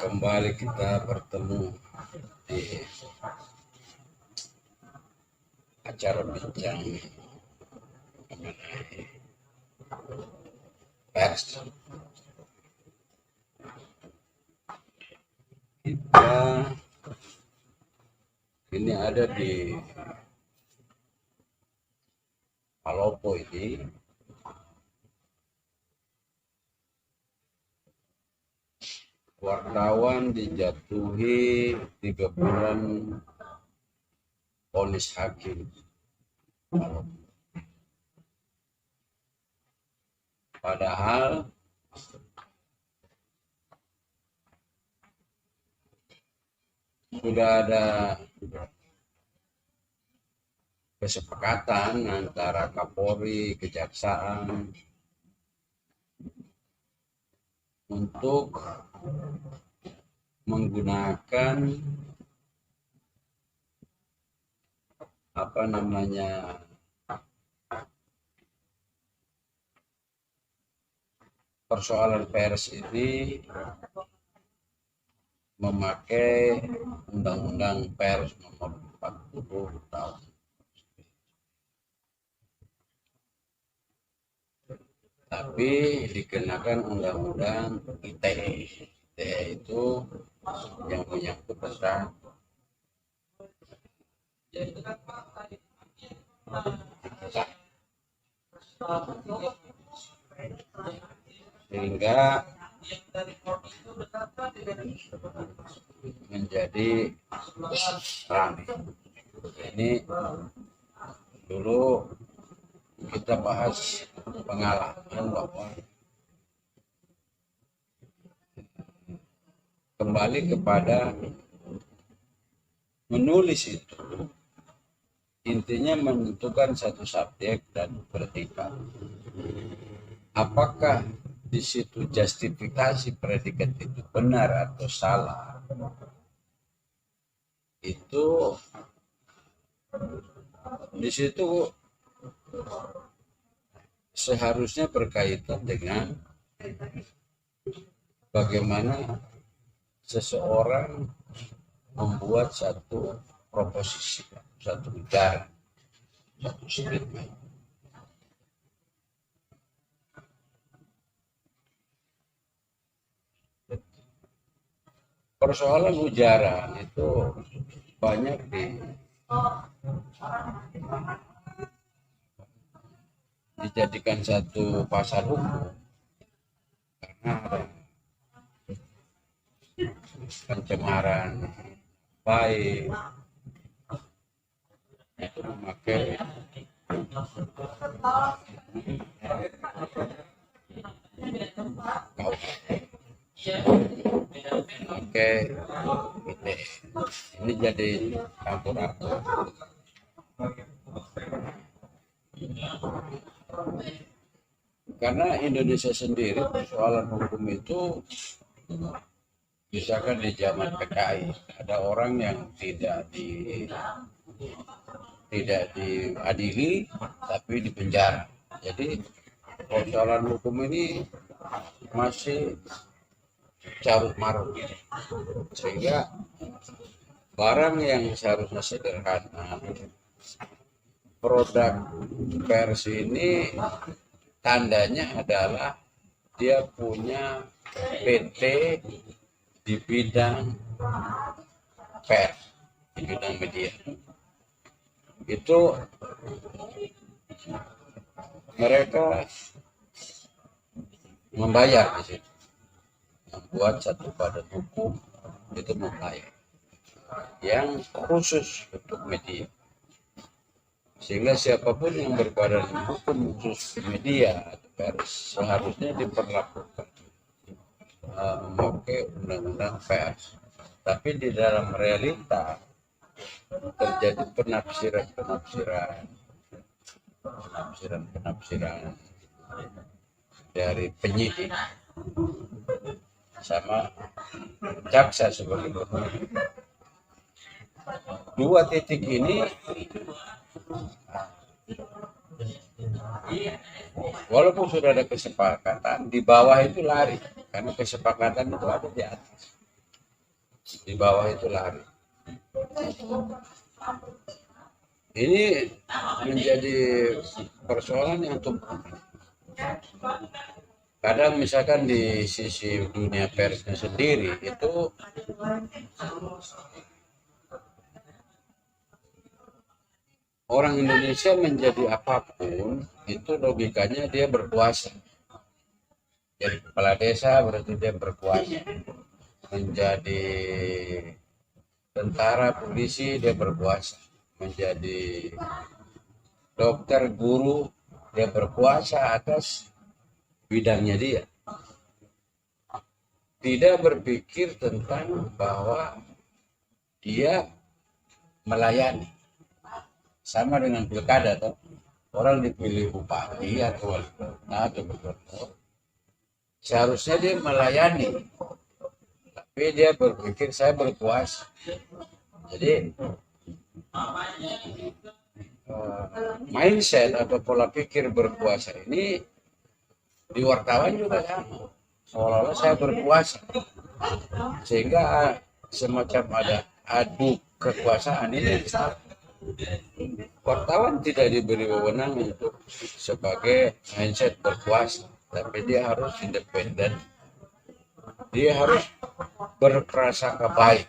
Kembali kita bertemu di acara bincang mengenai pers. Kita ini ada di Palopo ini. Wartawan dijatuhi 3 bulan vonis hakim. Padahal sudah ada kesepakatan antara Kapolri, Kejaksaan untuk menggunakan persoalan pers ini memakai Undang-Undang Pers nomor 40 tahun. Tapi dikenakan Undang-Undang ITE. ITE itu yang menyangkut tentang sehingga menjadi ramai. Ini dulu kita bahas pengalaman bahwa kembali kepada menulis itu intinya menentukan satu subjek dan predikat. Apakah di situ justifikasi predikat itu benar atau salah, itu di situ seharusnya berkaitan dengan bagaimana seseorang membuat satu proposisi, satu ujaran, satu statement. Persoalan ujaran itu banyak dijadikan satu pasal hukum karena ada pencemaran baik, itu memakai ini jadi campur aduk. Karena Indonesia sendiri persoalan hukum itu, misalkan di zaman PKI ada orang yang tidak diadili tapi dipenjara. Jadi persoalan hukum ini masih carut marut, sehingga barang yang seharusnya sederhana, produk pers ini tandanya adalah dia punya PT di bidang pers, di bidang media. Itu mereka membayar di situ, membuat satu badan hukum itu membayar yang khusus untuk media, sehingga siapapun yang berbadan hukum khusus media atau pers seharusnya diperlakukan memakai undang-undang pers. Tapi di dalam realita terjadi penafsiran dari penyidik sama jaksa sebagai penyidik. Dua titik ini walaupun sudah ada kesepakatan, di bawah itu lari karena kesepakatan itu ada di atas. di bawah itu lari. Ini menjadi persoalan yang tumpuk. Kadang misalkan di sisi dunia persnya sendiri itu orang Indonesia menjadi apapun itu logikanya dia berkuasa. Jadi kepala desa berarti dia berkuasa. Menjadi tentara, polisi dia berkuasa. Menjadi dokter, guru dia berkuasa atas bidangnya dia. Tidak berpikir tentang bahwa dia melayani. Sama dengan pilkada tuh. Orang dipilih bupati atau wali kota atau gubernur. Seharusnya dia melayani. Tapi dia berpikir saya berkuasa. Jadi mindset atau pola pikir berkuasa ini di wartawan juga sama. Seolah-olah saya berkuasa. Sehingga semacam ada adu kekuasaan ini. Wartawan tidak diberi wewenang untuk sebagai mindset berkuasa, tapi dia harus independen. Dia harus berprasangka baik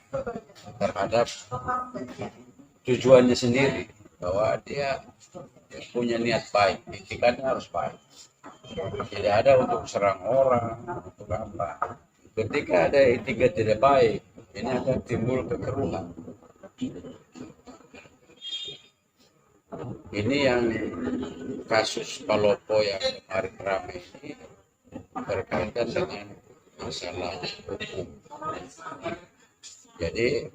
terhadap tujuannya sendiri, bahwa dia punya niat baik, itikannya harus baik. Tidak ada untuk serang orang, untuk apa. Ketika ada itikat tidak baik, ini akan timbul kekeruhan. Ini yang kasus Palopo yang kemarin ramai ini berkaitan dengan masalah hukum. Jadi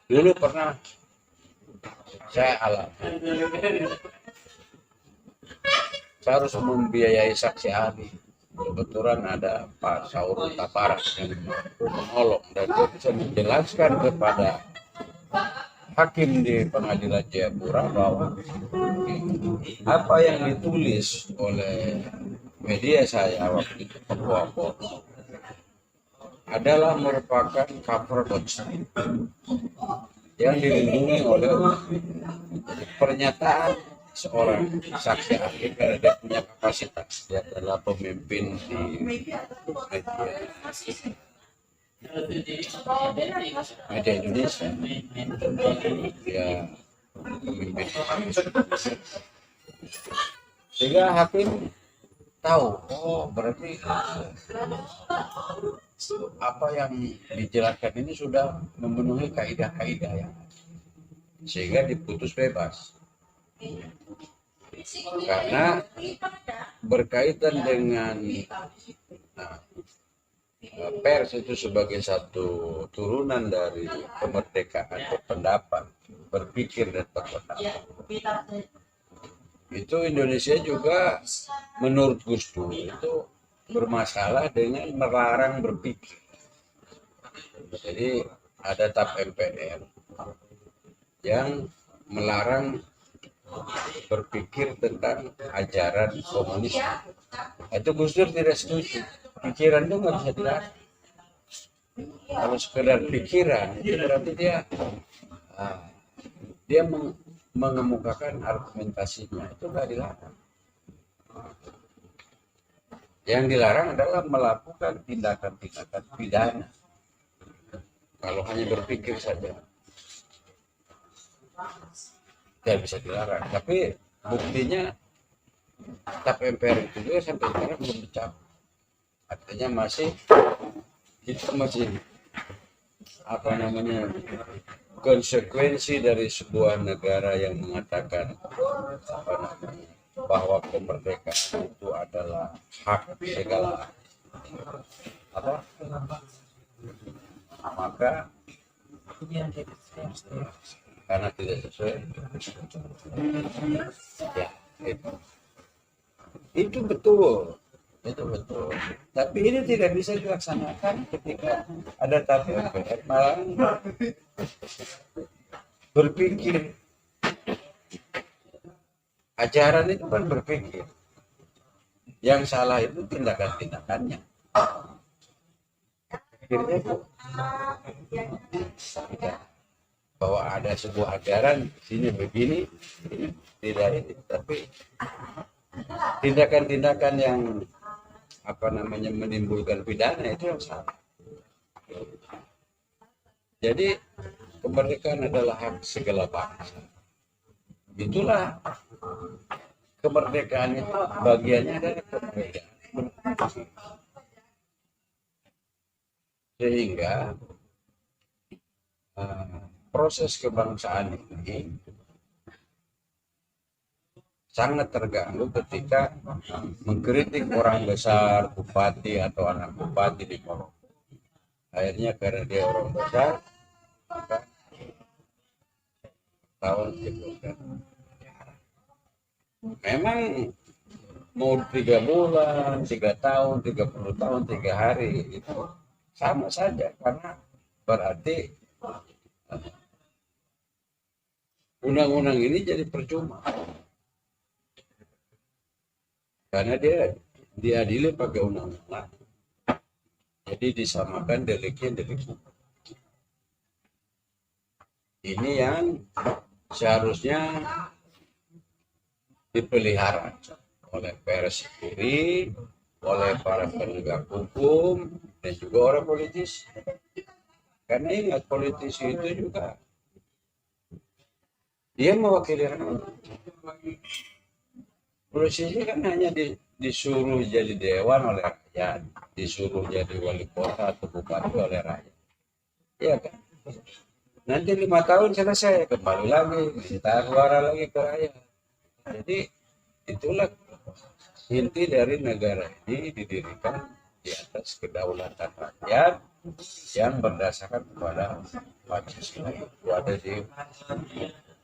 dulu pernah saya alami, saya harus membiayai saksi ahli. Kebetulan ada Pak Saur Tapara yang menolong dan bisa menjelaskan kepada hakim di pengadilan Jayapura bahwa apa yang ditulis oleh media saya waktu itu Papua adalah merupakan cover hoax yang dilindungi oleh pernyataan seorang saksi ahli karena dia punya kapasitas, dia adalah pemimpin di media Indonesia, ya pemimpin. Sehingga hakim tahu, oh berarti apa yang dijelaskan ini sudah memenuhi kaidah-kaidah ya, sehingga diputus bebas. Karena berkaitan dengan pers itu sebagai satu turunan dari kemerdekaan berpendapat, berpikir dan berpendapat. Itu Indonesia juga menurut Gus Dur itu bermasalah dengan melarang berpikir. Jadi ada TAP MPR yang melarang berpikir tentang ajaran komunis. Itu Gus Dur tidak setuju. Pikiran itu nggak bisa dilarang. Kalau sekedar pikiran itu berarti dia mengemukakan argumentasinya, itu nggak dilarang. Yang dilarang adalah melakukan tindakan-tindakan pidana. Kalau hanya berpikir saja tidak bisa dilarang. Tapi buktinya TAP MPR itu juga sampai sekarang belum dicabut. Artinya kita masih konsekuensi dari sebuah negara yang mengatakan bahwa kemerdekaan itu adalah hak segala maka karena tidak sesuai ya itu betul. Tapi ini tidak bisa dilaksanakan ketika ada TAP MPR malah berpikir. Ajaran itu kan berpikir. Yang salah itu tindakan-tindakannya. akhirnya bahwa ada sebuah ajaran sini begini, tidak ini, tapi tindakan-tindakan yang menimbulkan pidana itu yang salah. Jadi kemerdekaan adalah hak segala bangsa. Itulah kemerdekaan itu bagiannya dari kemerdekaan. Sehingga proses kebangsaan ini sangat terganggu ketika mengkritik orang besar, bupati atau anak bupati di Maroko. Akhirnya karena dia orang besar, maka tahun dibuka. Memang mau 3 bulan, 3 tahun, 30 tahun, 3 hari itu sama saja, karena berarti undang-undang ini jadi percuma. Karena dia diadili pakai undang-undang. Jadi disamakan deliknya delik. Ini yang seharusnya dipelihara oleh pers sendiri, oleh para penegak hukum, dan juga orang politis. Karena ingat, politisi itu juga dia mewakili rakyat. Politisi kan hanya disuruh jadi dewan oleh rakyat, disuruh jadi wali kota atau bupati oleh rakyat. Iya kan? Nanti 5 tahun selesai, kembali lagi, minta suara lagi ke rakyat. Jadi itulah inti dari negara ini didirikan di atas kedaulatan rakyat yang berdasarkan kepada Pancasila. Itu ada di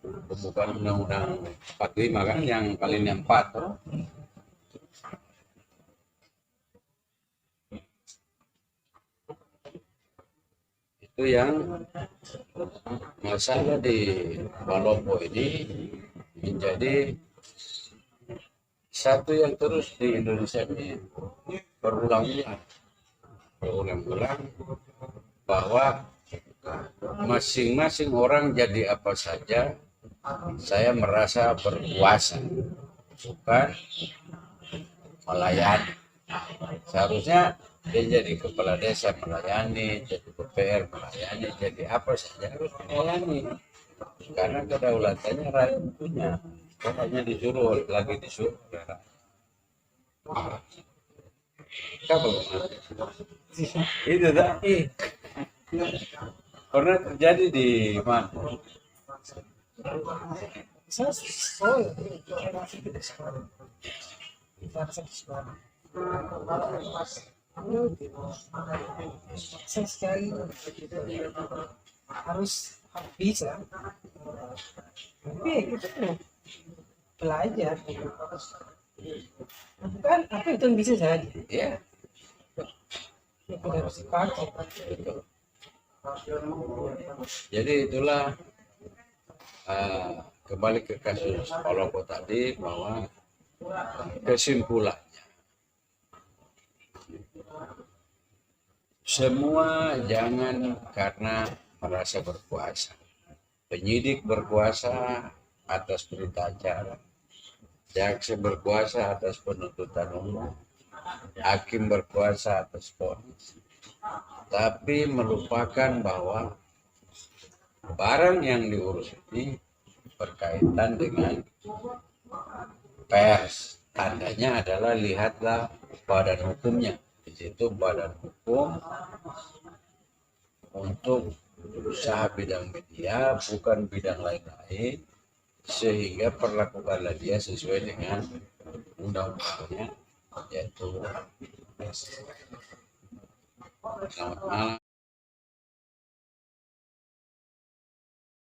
pembukaan Undang-Undang 45 kan, yang kalinya 4. Itu yang masalah di Palopo ini menjadi satu yang terus di Indonesia ini berulang-ulang bahwa masing-masing orang jadi apa saja, saya merasa berkuasa, bukan melayani. Seharusnya dia jadi kepala desa melayani, jadi DPR melayani, jadi apa saja harus melayani, karena kedaulatannya rakyat punya. Pokoknya disuruh rakyat. Itu tadi pernah terjadi di mana? Harus bisa, tapi gitu belajar, bukan apa itu yang bisa saja. Ya, Itu harus dipakai. jadi itulah kembali ke kasus Palopo tadi, bahwa kesimpulannya semua jangan karena merasa berkuasa. Penyidik berkuasa atas perintah acara, jaksa berkuasa atas penuntutan umum, hakim berkuasa atas vonis, tapi melupakan bahwa barang yang diurus ini berkaitan dengan pers. Tandanya adalah lihatlah badan hukumnya. Di situ badan hukum untuk usaha bidang media, bukan bidang lain-lain, sehingga perlakukanlah dia sesuai dengan undang-undangnya, yaitu. Selamat malam.